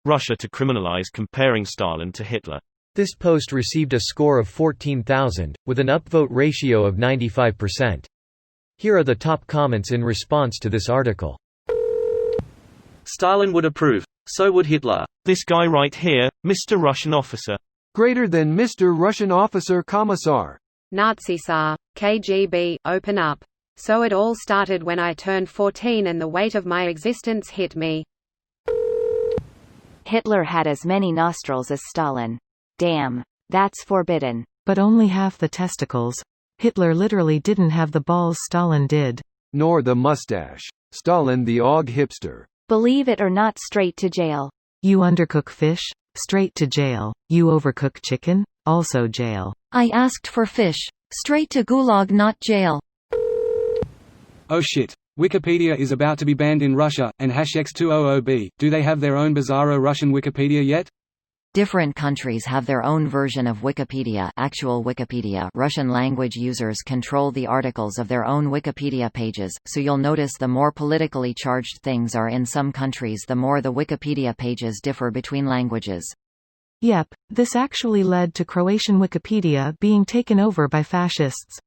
Russia to criminalise comparing Stalin to Hitler. This post received a score of 14,000, with an upvote ratio of 95%. Here are the top comments in response to this article. Stalin would approve. So would Hitler. This guy right here, Mr. Russian officer. Greater than Mr. Russian officer Commissar. Nazi Tsar, KGB, open up. So it all started when I turned 14 and the weight of my existence hit me. Hitler had as many nostrils as Stalin. Damn. That's forbidden. But only half the testicles. Hitler literally didn't have the balls Stalin did. Nor the mustache. Stalin the Og hipster. Believe it or not, straight to jail. You undercook fish? Straight to jail. You overcook chicken? Also jail. I asked for fish. Straight to gulag, not jail. Oh shit. Wikipedia is about to be banned in Russia, and #X200B. Do they have their own bizarro Russian Wikipedia yet? Different countries have their own version of Wikipedia, actual Wikipedia. Russian language users control the articles of their own Wikipedia pages, so you'll notice the more politically charged things are in some countries, the more the Wikipedia pages differ between languages. Yep, this actually led to Croatian Wikipedia being taken over by fascists.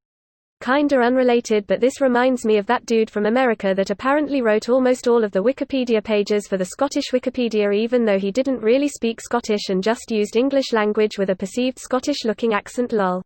Kinda unrelated, but this reminds me of that dude from America that apparently wrote almost all of the Wikipedia pages for the Scottish Wikipedia, even though he didn't really speak Scottish and just used English language with a perceived Scottish-looking accent. Lol.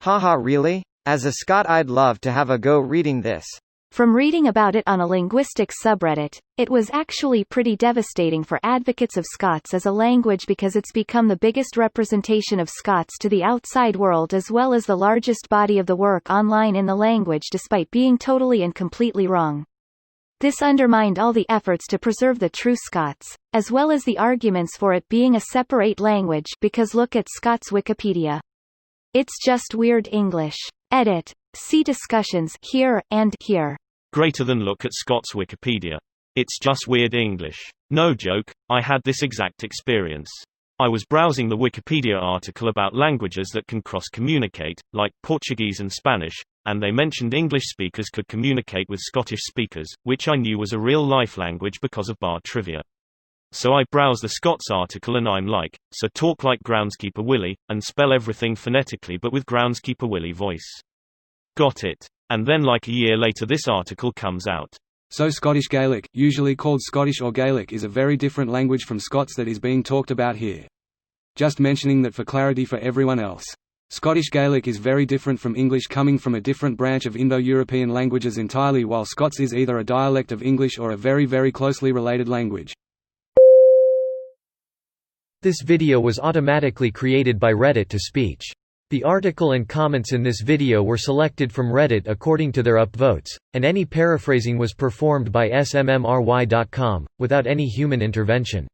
Haha, really? As a Scot, I'd love to have a go reading this. From reading about it on a linguistics subreddit, it was actually pretty devastating for advocates of Scots as a language because it's become the biggest representation of Scots to the outside world as well as the largest body of the work online in the language, despite being totally and completely wrong. This undermined all the efforts to preserve the true Scots, as well as the arguments for it being a separate language, because look at Scots Wikipedia. It's just weird English. Edit. See discussions here and here. Greater than look at Scott's Wikipedia. It's just weird English. No joke, I had this exact experience. I was browsing the Wikipedia article about languages that can cross-communicate, like Portuguese and Spanish, and they mentioned English speakers could communicate with Scottish speakers, which I knew was a real-life language because of bar trivia. So I browse the Scots article and I'm like, so talk like Groundskeeper Willie, and spell everything phonetically but with Groundskeeper Willie voice. Got it. And then like a year later this article comes out. So Scottish Gaelic, usually called Scottish or Gaelic, is a very different language from Scots that is being talked about here. Just mentioning that for clarity for everyone else. Scottish Gaelic is very different from English, coming from a different branch of Indo-European languages entirely, while Scots is either a dialect of English or a very, very closely related language. This video was automatically created by Reddit to speech. The article and comments in this video were selected from Reddit according to their upvotes, and any paraphrasing was performed by smmry.com, without any human intervention.